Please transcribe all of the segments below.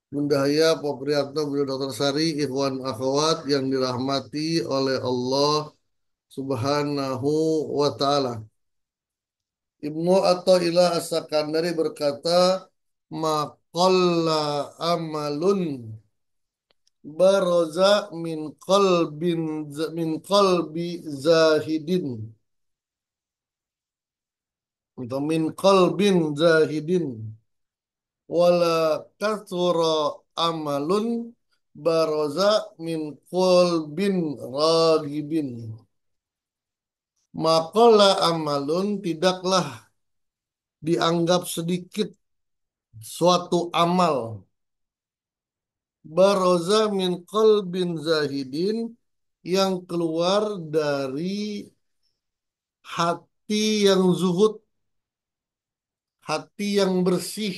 Bunda Haya, Pak Priyatno, Bunda Dr. Sari, Ikhwan Akhwat yang dirahmati oleh Allah Subhanahu wa Ta'ala. Ibnu Athaillah As-Sakandari berkata, maqalla amalun baroza min qalbi zahidin atau min qalbin zahidin wala kathura amalun baroza min qalbin ragibin. Maqalla amalun tidaklah dianggap sedikit suatu amal baroza min qalbin zahidin yang keluar dari hati yang zuhud, hati yang bersih,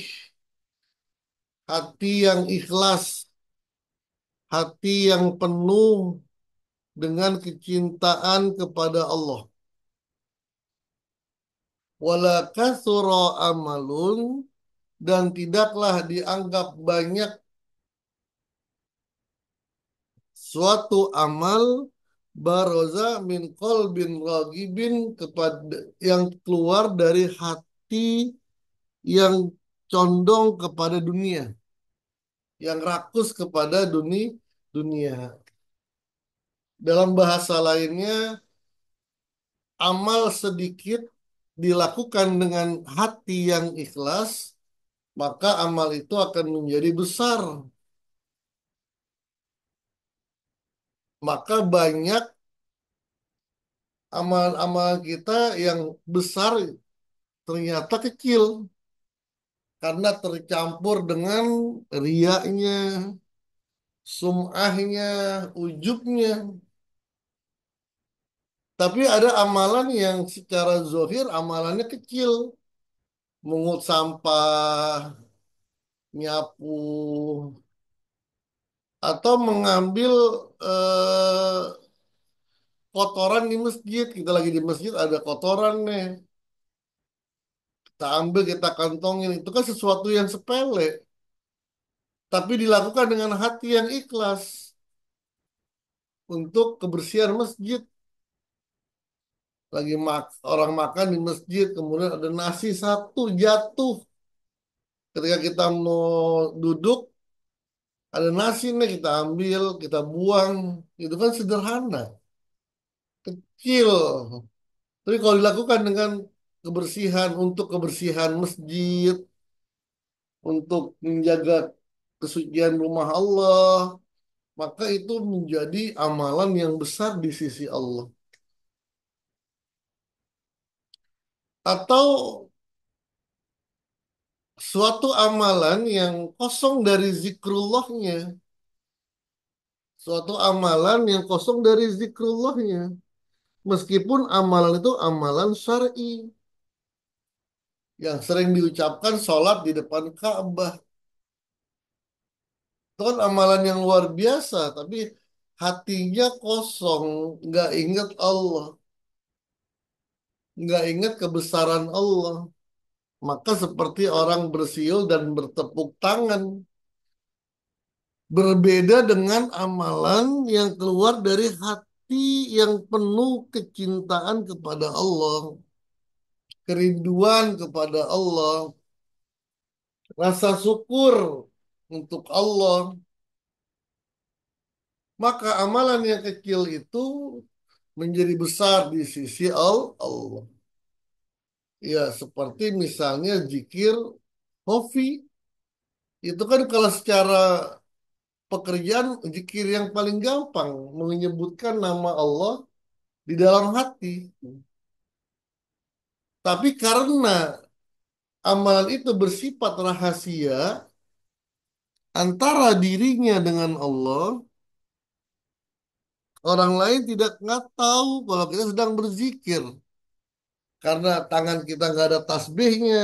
hati yang ikhlas, hati yang penuh dengan kecintaan kepada Allah. Wala kathura amalun dan tidaklah dianggap banyak suatu amal baroza min qalbin ragibin kepada yang keluar dari hati yang condong kepada dunia, yang rakus kepada dunia. Dalam bahasa lainnya, amal sedikit dilakukan dengan hati yang ikhlas, maka amal itu akan menjadi besar. Maka banyak amalan-amalan kita yang besar ternyata kecil karena tercampur dengan riaknya, sum'ahnya, ujubnya. Tapi ada amalan yang secara zohir amalannya kecil. Mungut sampah, nyapu, atau mengambil eh, kotoran di masjid. Kita lagi di masjid ada kotoran nih. Kita ambil, kita kantongin. Itu kan sesuatu yang sepele. Tapi dilakukan dengan hati yang ikhlas untuk kebersihan masjid. Lagi orang makan di masjid, kemudian ada nasi satu jatuh. Ketika kita mau duduk, ada nasi nih kita ambil, kita buang. Itu kan sederhana, kecil. Tapi kalau dilakukan dengan kebersihan, untuk kebersihan masjid, untuk menjaga kesucian rumah Allah, maka itu menjadi amalan yang besar di sisi Allah. Atau suatu amalan yang kosong dari zikrullahnya, suatu amalan yang kosong dari zikrullahnya, meskipun amalan itu amalan syar'i yang sering diucapkan sholat di depan Ka'bah. Itu kan amalan yang luar biasa, tapi hatinya kosong, nggak ingat Allah, nggak ingat kebesaran Allah. Maka seperti orang bersiul dan bertepuk tangan. Berbeda dengan amalan yang keluar dari hati yang penuh kecintaan kepada Allah, kerinduan kepada Allah, rasa syukur untuk Allah. Maka amalan yang kecil itu menjadi besar di sisi Allah. Ya, seperti misalnya zikir hobi. Itu kan kalau secara pekerjaan zikir yang paling gampang menyebutkan nama Allah di dalam hati. Tapi karena amalan itu bersifat rahasia antara dirinya dengan Allah, orang lain tidak nggak tahu kalau kita sedang berzikir. Karena tangan kita nggak ada tasbihnya,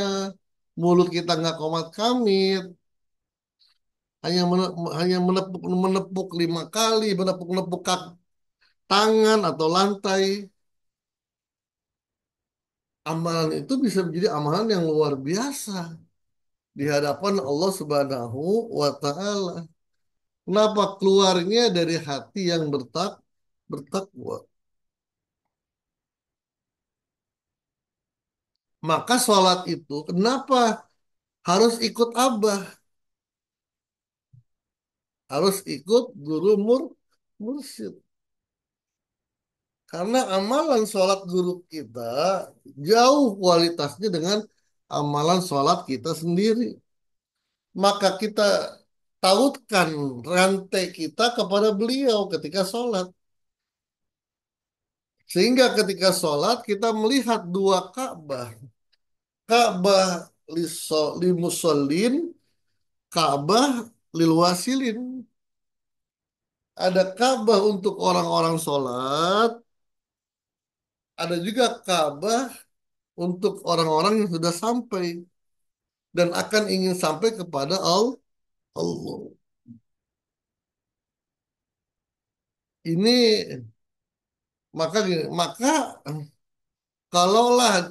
mulut kita nggak komat kamit, hanya menepuk menepuk 5 kali, menepuk tangan atau lantai. Amalan itu bisa menjadi amalan yang luar biasa di hadapan Allah Subhanahu wa taala. Kenapa keluarnya dari hati yang bertakwa? Maka sholat itu kenapa harus ikut abah, harus ikut guru mursyid. Karena amalan sholat guru kita jauh kualitasnya dengan amalan sholat kita sendiri. Maka kita tautkan rantai kita kepada beliau ketika sholat. Sehingga ketika sholat kita melihat dua Ka'bah. Ka'bah limusallin, Ka'bah lilwasilin. Ada Ka'bah untuk orang-orang sholat, ada juga Ka'bah untuk orang-orang yang sudah sampai dan akan ingin sampai kepada Allah. Ini maka kalaulah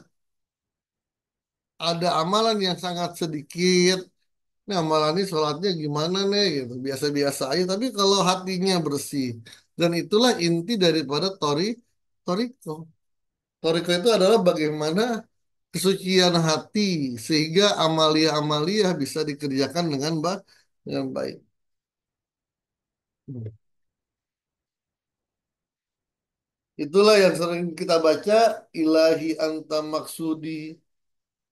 ada amalan yang sangat sedikit, ini amalan ini sholatnya gimana nih gitu, biasa-biasa aja. Tapi kalau hatinya bersih, dan itulah inti daripada toriko. Toriko itu adalah bagaimana kesucian hati sehingga amalia-amalia bisa dikerjakan dengan baik. Itulah yang sering kita baca, ilahi anta maksudi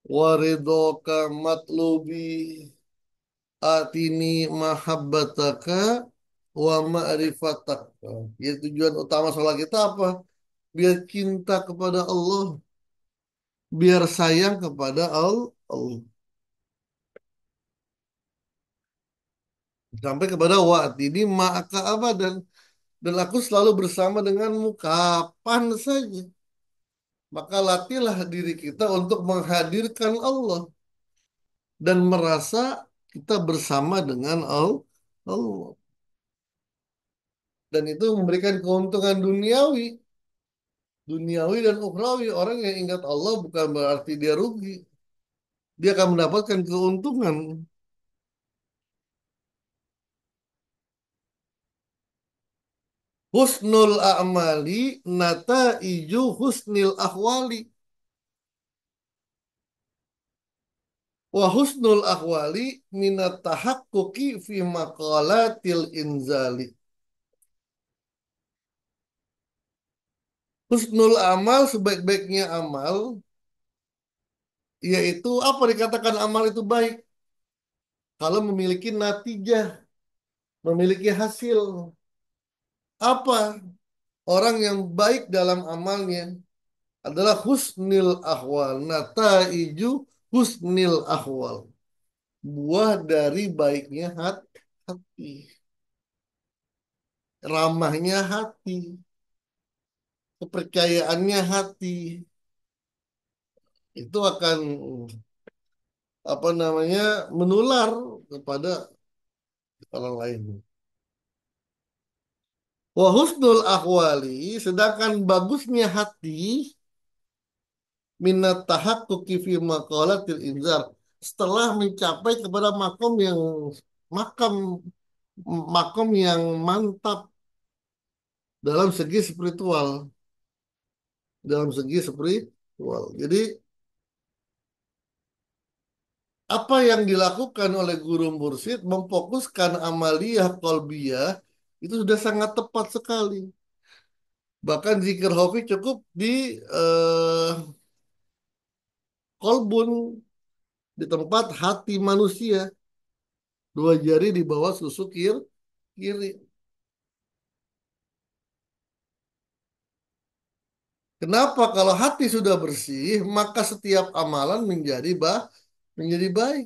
waridoka matlubi atini mahabbataka wa ma'rifataka. Ya, tujuan utama sholat kita apa? Biar cinta kepada Allah, biar sayang kepada Allah. Sampai kepada ini maka apa dan aku selalu bersama denganmu kapan saja. Maka latihlah diri kita untuk menghadirkan Allah dan merasa kita bersama dengan Allah. Dan itu memberikan keuntungan duniawi dan ukhrawi. Orang yang ingat Allah bukan berarti dia rugi. Dia akan mendapatkan keuntungan. Husnul a'mali iju husnil ahwali. Wa husnul ahwali minat tahakkuki fi maqalatil inzali. Husnul amal, sebaik-baiknya amal, yaitu apa dikatakan amal itu baik? Kalau memiliki natijah, memiliki hasil. Apa orang yang baik dalam amalnya adalah husnil ahwal. Nataiju husnil ahwal. Buah dari baiknya hati. Ramahnya hati. Kepercayaannya hati. Itu akan apa namanya menular kepada orang lain. Wa husnul ahwali, sedangkan bagusnya hati minat tahaqquqi fi maqalatil inzar, setelah mencapai kepada makam makom yang mantap dalam segi spiritual, dalam segi spiritual. Jadi apa yang dilakukan oleh guru mursyid memfokuskan amaliyah kolbiyah itu sudah sangat tepat sekali. Bahkan zikir hofi cukup di eh, kolbun, di tempat hati manusia, dua jari di bawah susuk kiri. Kenapa? Kalau hati sudah bersih, maka setiap amalan menjadi baik.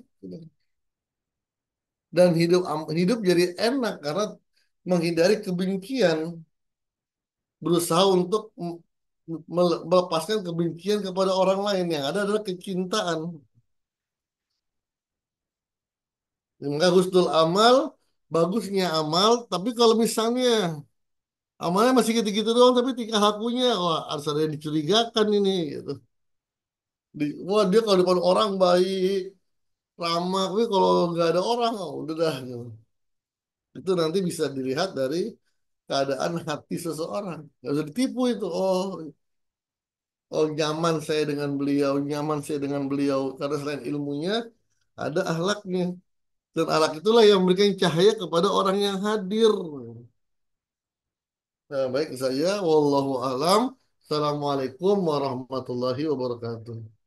Dan hidup jadi enak karena menghindari kebencian, berusaha untuk melepaskan kebencian kepada orang lain. Yang ada adalah kecintaan. Maka husnul amal, bagusnya amal, tapi kalau misalnya amalnya masih gitu-gitu doang, tapi tingkah lakunya, wah harus ada yang dicurigakan ini. Gitu. Wah dia kalau depan orang baik, ramah, tapi kalau nggak ada orang, oh, udah dah. Gitu. Itu nanti bisa dilihat dari keadaan hati seseorang. Nggak bisa ditipu itu. Oh, oh nyaman saya dengan beliau, nyaman saya dengan beliau. Karena selain ilmunya, ada akhlaknya. Dan akhlak itulah yang memberikan cahaya kepada orang yang hadir. Nah, baik saya, wallahu alam. Assalamualaikum warahmatullahi wabarakatuh.